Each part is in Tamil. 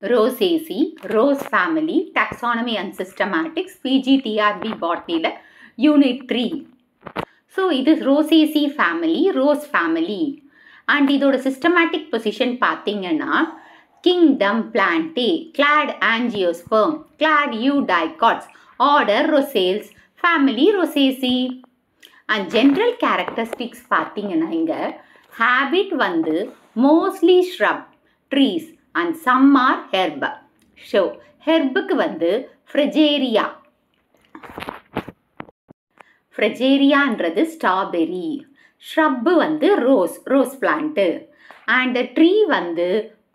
Rosaceae, Rose family, taxonomy and systematics, PGTRB botany, unit 3. So, it is Rosaceae family, Rose family. And this systematic position pathina kingdom Plantae, clad angiosperm, clad eudicots, order Rosales, family Rosaceae. And general characteristics pathina habit vandu mostly shrub, trees. And some are herb. So, herb க்கு வந்து Fragaria. Fragaria என்றது strawberry. Shrub வந்து rose plant. And tree வந்து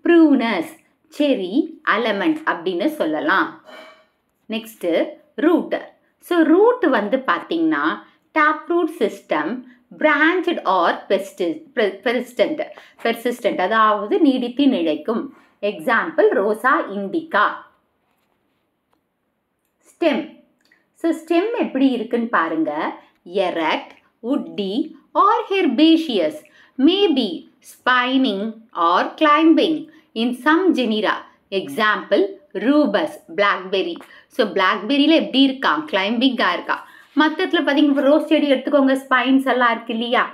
prunus, cherry, almond அப்படின்னு சொல்லலாம். Next, root. So, root வந்து பார்த்தீங்கன்னா taproot system, branched or persistent அதாவது நீடித்து நிலைக்கும். Example, Rosa indica. Stem. So, stem எப்படி இருக்குன்னு பாருங்க. Erect, woody or herbaceous. Maybe spining or climbing in some genera. Example, rubus, blackberry. So, blackberryல எப்படி இருக்கான்? Climbing-ஆ இருக்கா. மத்தத்துல பாத்தீங்க ரோஸ் செடி எடுத்துக்கோங்க. Spines எல்லாம் இருக்கு இல்லையா?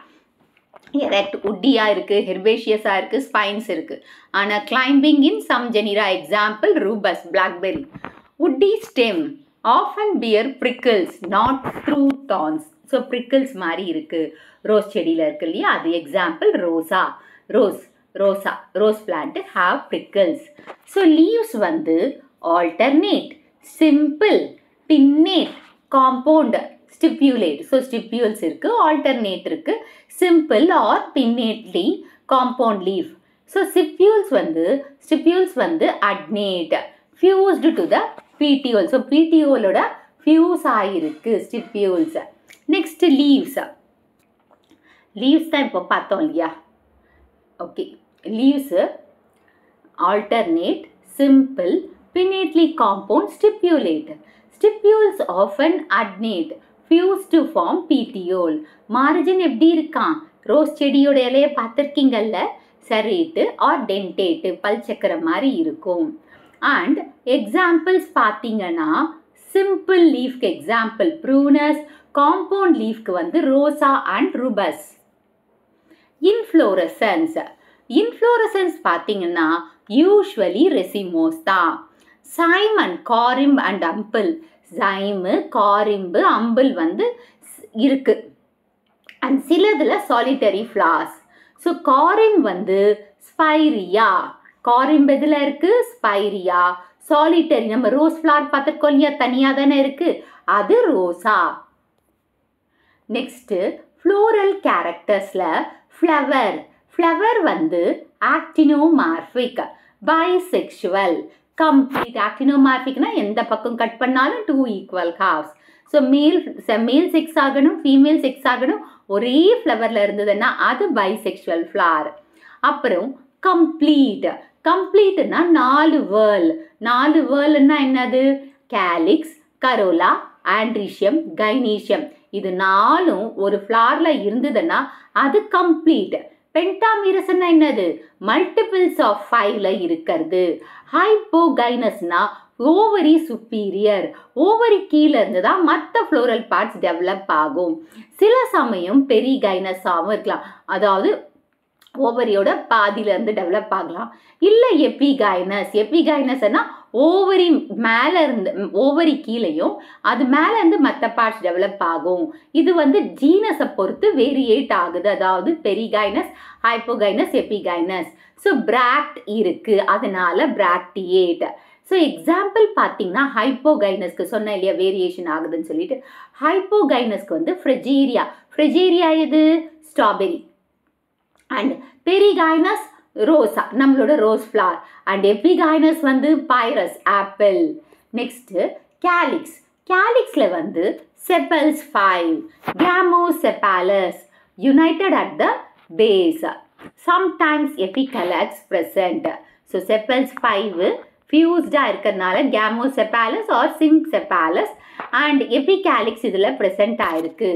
Erect, woody-ஆ இருக்கு, herbaceous-ஆ இருக்கு, spines இருக்கு. ஆனா climbing in some genera, example rubus, blackberry. Woody stem often bear prickles, not through thorns. So prickles மாதிரி இருக்கு. ரோஸ் செடியில இருக்கு இல்லையா? அது example rosa, rose plant have prickles. So leaves வந்து alternate, simple, pinnate, compound, stipulate. So stipules இருக்கு, alternate இருக்கு, simple or pinnately compound leaf. So stipules வந்து adnate, fused to the petiole. So petiole ஓட fuse ஆயிருக்கு stipules. Next leaves. Leaves தான் இப்போ பார்த்தோம் இல்லையா? Okay. Leaves alternate, simple, pinnately compound, stipulate. Stipules often adnate, fuse to form petiole. Margin எப்படி இருக்கான்? ரோஸ் செடியோட இலையை பார்த்திருக்கீங்கல்ல? serrate or dentate, பல் சக்கர மாதிரி இருக்கும். And examples பார்த்தீங்கன்னா simple leaf example prunus, compound leaf வந்து rosa and rubus. Inflorescence பார்த்தீங்கன்னா usually racemose தான். Simon, corymb and umbel. Zyme, corymb, umbel வந்து இருக்கு. And சிலதுல solitary flowers. So corymb வந்து spirea. corymb எதுல இருக்கு? spirea. solitary நம்ம ரோஸ் flower பார்த்திருக்கோம் இல்லையா? தனியா தானே இருக்கு. அது ரோசா. Next, floral charactersல flower வந்து actinomorphic, bisexual, complete. actinomorphicனா எந்த பக்கம் கட் பண்ணாலும் 2 equal halves. So male sex ஆகணும், female sex ஆகணும், ஒரே flowerல இருந்ததுன்னா அது bisexual flower. அப்புறம் completeனா 4 whorl என்னது? calyx, corolla, androecium, gynoecium. இது நாலும் ஒரு flowerல இருந்ததுன்னா அது complete. Pentamerous என்னது? multiples of 5ல இருக்கிறது. Hypogynous-னா ovary superior. ovary கீழ இருந்ததா மற்ற floral parts develop ஆகும். சில சமயம் perigynous-ஆவும் இருக்கலாம். அதாவது ஓவரியோட பாதியில இருந்து டெவலப் ஆகலாம். இல்ல எபிகைனஸ்னா ஓவரி மேல இருந்து ஓவரி கீழையும் அது மேல இருந்து மற்ற பார்ட்ஸ் டெவலப் ஆகும். இது வந்து ஜீனஸை பொறுத்து வேரியேட் ஆகுது. அதாவது பெரிகைனஸ், ஹைப்போகைனஸ், எபிகைனஸ். ஸோ பிராக்ட் இருக்கு, அதனால பிராக்டியேட். ஸோ எக்ஸாம்பிள் பார்த்தீங்கன்னா ஹைப்போகைனஸ்க்கு சொன்ன இல்லையா வேரியேஷன் ஆகுதுன்னு சொல்லிட்டு. ஹைப்போகைனஸ்க்கு வந்து ஃப்ரெஜேரியா எது? ஸ்ட்ராபெரி. And perigynous rosa, நம்மளோட ரோஸ் flower. And epigynous வந்து pyrus, apple. Next, calyxல வந்து sepals 5, gamosepalous, united at the base. Sometimes epicalyx present. So sepals 5 fused இருக்கறனால gamosepalous or syncephalous and epicalyx இதுல present ஆயிருக்கு.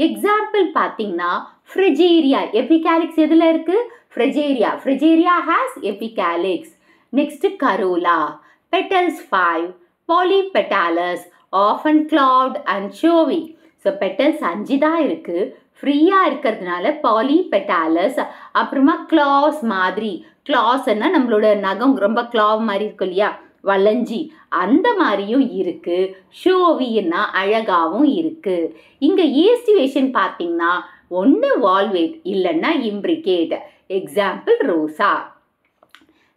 Example பார்த்தீங்கன்னா Fragaria. Epicalyx எதுல இருக்கு? Fragaria. Fragaria has epicalyx. Next Corolla. Petals 5. Polypetalous, often clawed and showy. So petals 5 தான் இருக்குது. ஃப்ரீயாக இருக்கிறதுனால பாலிபெட்டாலஸ். அப்புறமா கிளாஸ் மாதிரி. கிளாஸ்ன்னா நம்மளோட நகம் ரொம்ப கிளாவ் மாதிரி இருக்கும் இல்லையா, வளைஞ்சி, அந்த மாதிரியும் இருக்குது. ஷோவின்னா அழகாகவும் இருக்குது. இங்கே ஈஸ்டிவேஷன் பார்த்தீங்கன்னா ஒன்று வால்வேட் இல்லைன்னா இம்ப்ரிகேட். எக்ஸாம்பிள் ரோசா.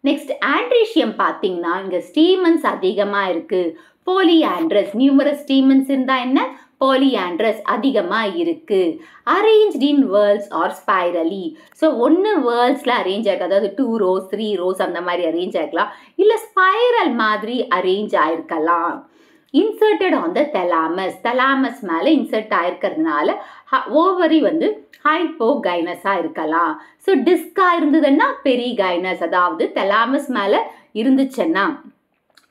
நெக்ஸ்ட் ஆண்ட்ரீஷியம் பார்த்தீங்கன்னா இங்கே ஸ்டீமன்ஸ் அதிகமாக இருக்குது. போலியாண்ட்ரஸ். நியூமரஸ் ஸ்டீமன்ஸ் இருந்தால் என்ன, பாலியாண்ட்ரஸ் அதிகமாக இருக்குது. Arranged in வேர்ல்ஸ் R spirally. So ஒன்று வேர்ல்ஸில் அரேஞ்ச் ஆகிருக்கு, அதாவது 2 rows 3 rows அந்த மாதிரி அரேஞ்ச் ஆகிக்கலாம், இல்லை ஸ்பைரல் மாதிரி அரேஞ்ச் ஆகிருக்கலாம். Inserted on the thalamus. Thalamus மேலே இன்சர்ட் ஆகிருக்கிறதுனால ஓவரி வந்து ஹைப்போகைனஸாக இருக்கலாம். ஸோ டிஸ்காக இருந்ததுன்னா பெரிகைனஸ், அதாவது தெலாமஸ் மேலே இருந்துச்சுன்னா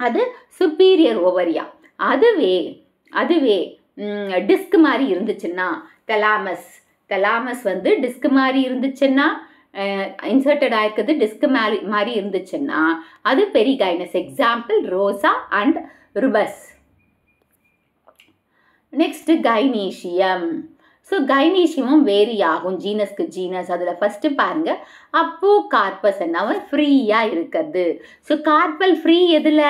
அது சுப்பீரியர் ஓவரியா. அதுவே டிஸ்க் மாதிரி இருந்துச்சுன்னா தெலாமஸ் வந்து டிஸ்க் மாதிரி இருந்துச்சுன்னா, இன்சர்ட்டட் ஆயிருக்கிறது டிஸ்க் மாதிரி இருந்துச்சுன்னா அது perigynous. Example Rosa and Rubus. Next gynoecium. So கைனீஷியமும் வேரி ஆகும் ஜீனஸ்க்கு ஜீனஸ். அதில் ஃபஸ்ட்டு பாருங்கள், அப்போ கார்பஸ் என்ன ஃப்ரீயாக இருக்கிறது. ஸோ கார்பல் ஃப்ரீ எதில்,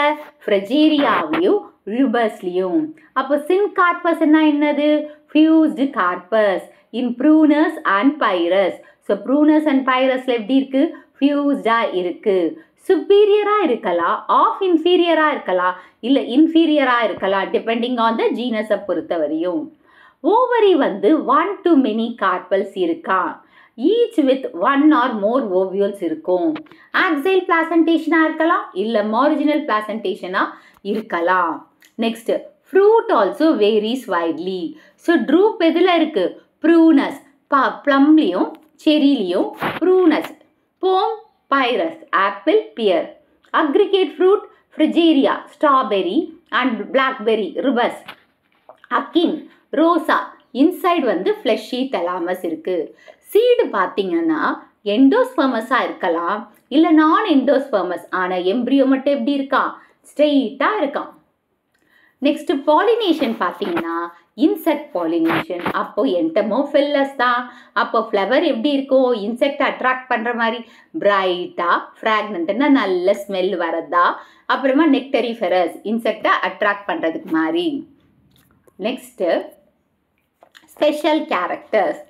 ஃப்ரெஜேரியாவிலையும் ருபஸ்லையும். அப்போ சின் கார்பஸ் என்னது, fused carpus in Prunus and Pyrus. So Prunus and பைரஸில் எப்படி இருக்குது, ஃபியூஸ்டாக இருக்குது. சுப்பீரியராக இருக்கலாம், ஆஃப் இன்ஃபீரியராக இருக்கலாம், இல்லை இன்ஃபீரியராக இருக்கலாம், டிபெண்டிங் ஆன் த ஜீனஸை பொறுத்தவரையும். ஓவரி வந்து 1 to many கார்பல்ஸ் இருக்கா, each with 1 or more ovules இருக்கும். ஆக்சைல் பிளாசன்டேஷனாக இருக்கலாம், இல்லை மார்ஜினல் பிளாசன்டேஷனாக இருக்கலாம். Next fruit also varies widely. So drupe எதில் இருக்குது, ப்ரூனஸ். ப்ளம்லேயும் செரிலையும் Prunus. Pome Pyrus, apple, pear. Aggregate fruit Fragaria, strawberry and blackberry, Rubus. Achene, Rosa. Inside வந்து ஃப்ளஷி தெலாமஸ் இருக்குது. சீடு பார்த்தீங்கன்னா எண்டோஸ்பெர்மஸாக இருக்கலாம், இல்லை நான் எண்டோஸ்பெர்மஸ். ஆனால் எம்ப்ரியோ மட்டும் எப்படி இருக்கான், ஸ்ட்ரெயிட்டாக இருக்கான். நெக்ஸ்ட் பாலினேஷன் பார்த்தீங்கன்னா இன்செக்ட் பாலினேஷன். அப்போ என்டமோஃபில்லஸ் தான். அப்போ ஃப்ளவர் எப்படி இருக்கும், இன்செக்ட் அட்ராக்ட் பண்ணுற மாதிரி பிரைட்டாக, ஃப்ராக்னன்ட்னா நல்ல ஸ்மெல் வரதா. அப்புறமா நெக்டரிஃபெரஸ், இன்செக்டை அட்ராக்ட் பண்ணுறதுக்கு மாதிரி. Next special characters.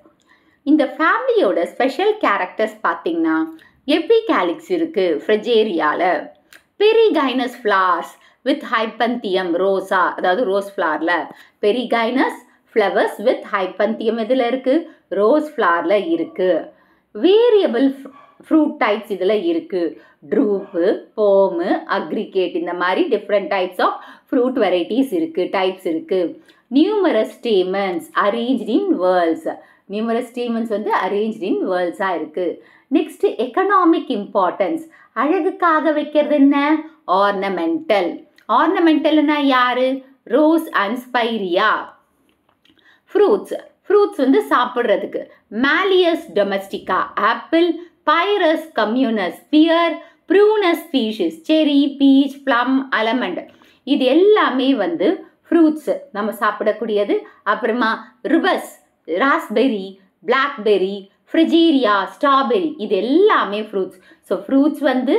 இந்த ஃபேமிலியோட ஸ்பெஷல் கேரக்டர்ஸ் பார்த்தீங்கன்னா எபிகேலிக்ஸ் இருக்குது ஃப்ரெஜேரியாவில். பெரிகைனஸ் ஃப்ளவர்ஸ் வித் ஹைப்பந்தியம், ரோசா, அதாவது ரோஸ் ஃப்ளவரில். பெரிகைனஸ் ஃப்ளவர்ஸ் வித் ஹைப்பந்தியம் இதில் இருக்குது, ரோஸ் ஃப்ளவரில் இருக்குது. வேரியபிள் ஃப்ரூட் டைப்ஸ் இதில் இருக்குது. ட்ரூப்பு, போமு, அக்ரிகேட், இந்த மாதிரி different types of fruit varieties இருக்குது, டைப்ஸ் இருக்குது. Numerous stamens arranged in whorls. Numerous stamens வந்து அரேஞ்ச்ட் இன் வேர்ல்ஸாக இருக்குது. Next economic importance. அழகுக்காக வைக்கிறது என்ன, ஆர்னமெண்டல். ஆர்னமெண்டல்னா யாரு, ரோஸ் அண்ட் ஸ்பைரியா. ஃப்ரூட்ஸ் வந்து சாப்பிட்றதுக்கு. Malus domestica, apple. Pyrus communis, pear. Prunus species, cherry, peach, plum, almond. இது எல்லாமே வந்து ஃப்ரூட்ஸு நம்ம சாப்பிடக்கூடியது. அப்புறமா Rubus, raspberry, blackberry, Fragaria, strawberry, இது எல்லாமே ஃப்ரூட்ஸ். ஸோ ஃப்ரூட்ஸ் வந்து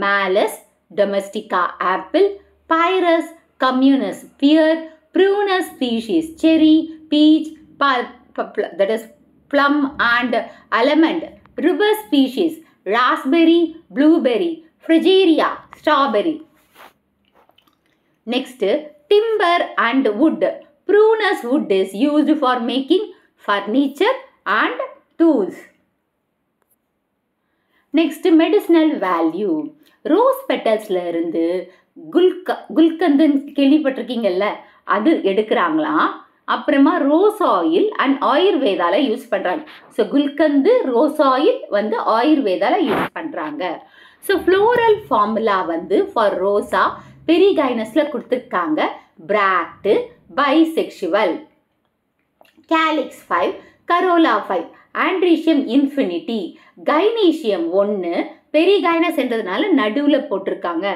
Malus domestica, apple. Pyrus communis, pear. Prunus species, cherry, peach, that is plum and almond. Rubus species, raspberry, blueberry, frigeria, strawberry. Next, timber and wood. Prunus wood is used for making furniture and tools. Next, medicinal value. Rose petals-ல இருந்து குல்கந்துன்னு கேள்விப்பட்டிருக்கீங்கல்ல, அது எடுக்கிறாங்களாம். அப்புறமா ரோஸ் ஆயில் அண்ட் ஆயுர்வேதாவில் யூஸ் பண்ணுறாங்க. ஸோ குல்கந்து, ரோஸ் ஆயில் வந்து ஆயுர்வேதாவில் யூஸ் பண்ணுறாங்க. ஸோ ஃப்ளோரல் ஃபார்முலா வந்து ஃபார் ரோசா பெரிகைனஸில் கொடுத்துருக்காங்க. Bract, bisexual. Calyx 5, corolla 5, androecium infinity, gynoecium 1, பெரிய கைனஸ்ன்றதுனால நடுவில் போட்டிருக்காங்க.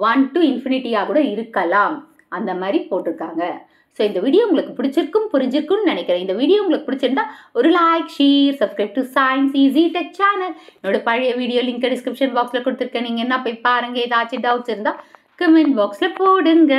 1 to இன்ஃபினிட்டியாக கூட இருக்கலாம், அந்த மாதிரி போட்டிருக்காங்க. ஸோ இந்த வீடியோ உங்களுக்கு பிடிச்சிருக்கும், புரிஞ்சிருக்கும்னு நினைக்கிறேன். இந்த வீடியோ உங்களுக்கு பிடிச்சிருந்தா ஒரு like, share, subscribe to science easy tech channel. என்னோட பழைய வீடியோ லிங்க் டிஸ்கிரிப்ஷன் பாக்ஸில் கொடுத்துருக்கேன். நீங்கள் என்ன போய் பாருங்கள். ஏதாச்சும் டவுட்ஸ் இருந்தால் கமெண்ட் பாக்ஸில் போடுங்க.